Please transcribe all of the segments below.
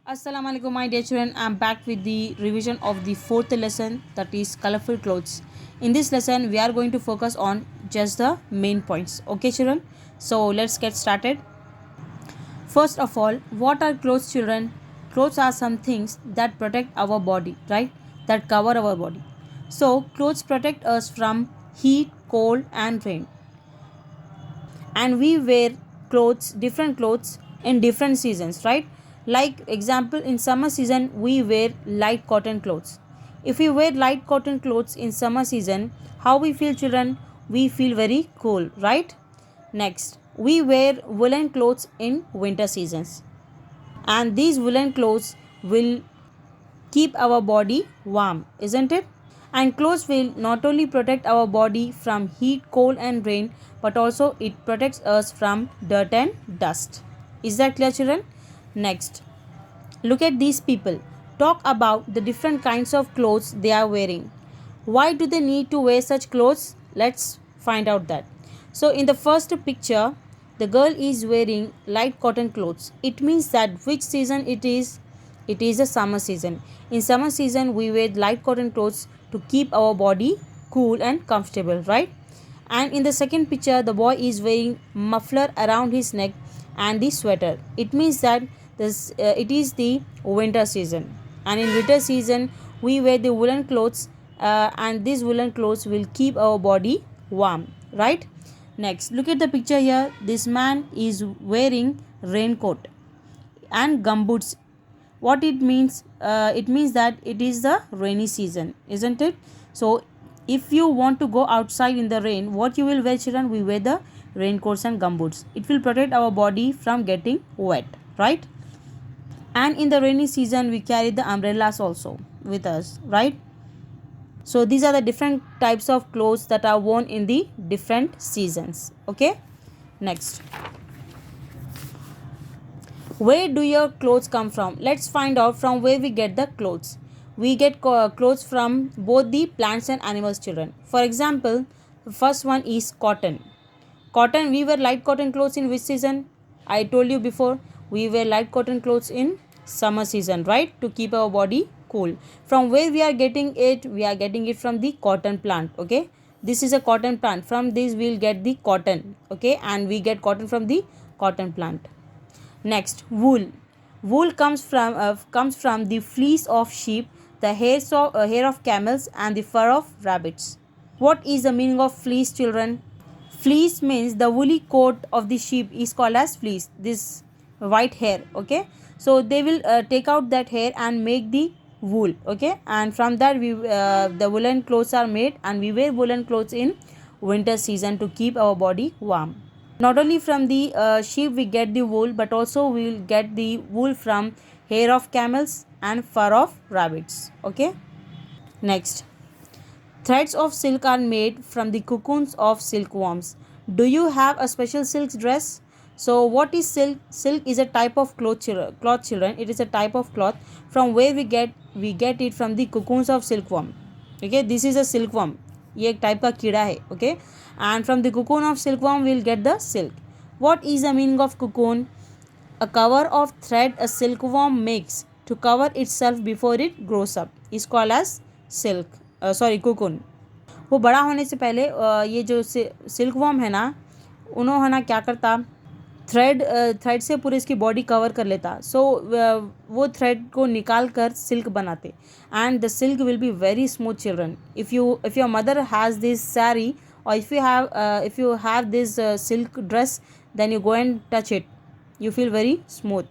Assalamu alaikum, my dear children. I'm back with the revision of the fourth lesson, that is colorful clothes. In this lesson, we are going to focus on just the main points. Okay, children? So let's get started. First of all, what are clothes, children? Clothes are some things that protect our body, right? That cover our body. So clothes protect us from heat, cold, and rain. And we wear different clothes in different seasons, right? Like example, in summer season we wear light cotton clothes. If we wear light cotton clothes in summer season, how we feel, children? We feel very cool, right? Next, we wear woolen clothes in winter seasons, and these woolen clothes will keep our body warm, isn't it? And clothes will not only protect our body from heat, cold, and rain, but also it protects us from dirt and dust. Is that clear, children? Next, look at these people. Talk about the different kinds of clothes they are wearing. Why do they need to wear such clothes? Let's find out that. So, in the first picture, the girl is wearing light cotton clothes. It means that which season it is? It is the summer season. In summer season, we wear light cotton clothes to keep our body cool and comfortable, right? And in the second picture, the boy is wearing muffler around his neck and the sweater. It means that it is the winter season, and in winter season we wear the woolen clothes, and these woolen clothes will keep our body warm, right? Next, look at the picture here. This man is wearing raincoat and gumboots. What it means? It means that it is the rainy season, isn't it? So if you want to go outside in the rain, what you will wear, children? We wear the raincoats and gumboots. It will protect our body from getting wet, right? And in the rainy season we carry the umbrellas also with us, right? So these are the different types of clothes that are worn in the different seasons. Okay, next, where do your clothes come from? Let's find out from where we get the clothes. We get clothes from both the plants and animals, children. For example, the first one is cotton. Cotton, we wear light cotton clothes in which season? I told you before, we wear light cotton clothes in summer season, right? To keep our body cool. From where we are getting it? We are getting it from the cotton plant, okay? This is a cotton plant. From this we will get the cotton, okay? And we get cotton from the cotton plant. Next, wool. Wool comes from the fleece of sheep, the hair of camels, and the fur of rabbits. What is the meaning of fleece, children? Fleece means the woolly coat of the sheep is called as fleece. This white hair, okay? So they will take out that hair and make the wool, okay? And from that the woolen clothes are made, and we wear woolen clothes in winter season to keep our body warm. Not only from the sheep we get the wool, but also we will get the wool from hair of camels and fur of rabbits, okay? Next, threads of silk are made from the cocoons of silkworms. Do you have a special silk dress? So what is silk? Silk is a type of cloth, children. It is a type of cloth from where we get it from the cocoons of silkworm. Okay, this is a silkworm. ये एक type का कीड़ा है, okay? And from the cocoon of silkworm we will get the silk. What is the meaning of cocoon? A cover of thread a silkworm makes to cover itself before it grows up is called as silk. Cocoon. वो बड़ा होने से पहले ये जो silkworm है ना, उन्होंने ना क्या करता, थ्रेड से पूरे इसकी बॉडी कवर कर लेता. सो वो थ्रेड को निकाल कर सिल्क बनाते, and the silk will be very smooth, children. If your mother has this sari, or if you have this silk dress, then you go and touch it, you feel very smooth.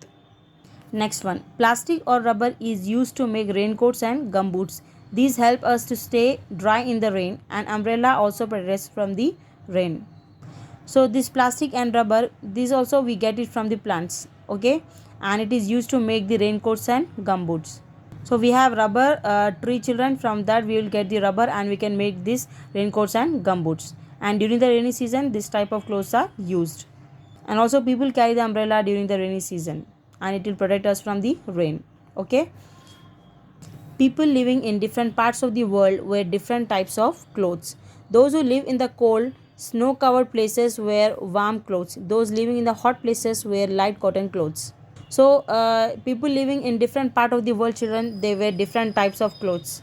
Next one, plastic or rubber is used to make raincoats and gumboots. These help us to stay dry in the rain, and umbrella also protects from the rain. So this plastic and rubber, these also we get it from the plants, okay? And it is used to make the raincoats and gumboots. So we have rubber tree, children. From that we will get the rubber, and we can make these raincoats and gumboots. And during the rainy season this type of clothes are used. And also people carry the umbrella during the rainy season, and it will protect us from the rain, okay? People living in different parts of the world wear different types of clothes. Those who live in the cold, snow covered places wear warm clothes. Those living in the hot places wear light cotton clothes. So people living in different part of the world, children, they wear different types of clothes.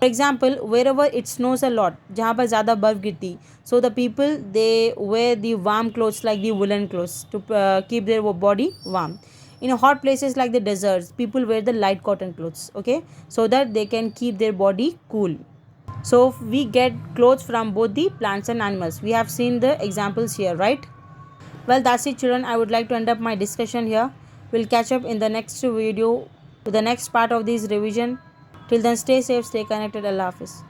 For example, wherever it snows a lot, जहाँ पर ज़्यादा बर्फ गिरती, so the people they wear the warm clothes like the woolen clothes to keep their body warm. In hot places like the deserts, people wear the light cotton clothes, okay, so that they can keep their body cool. So we get clothes from both the plants and animals. We have seen the examples here, right? Well, that's it, children. I would like to end up my discussion here. We'll catch up in the next video with the next part of this revision. Till then, stay safe, stay connected. Allah Hafiz.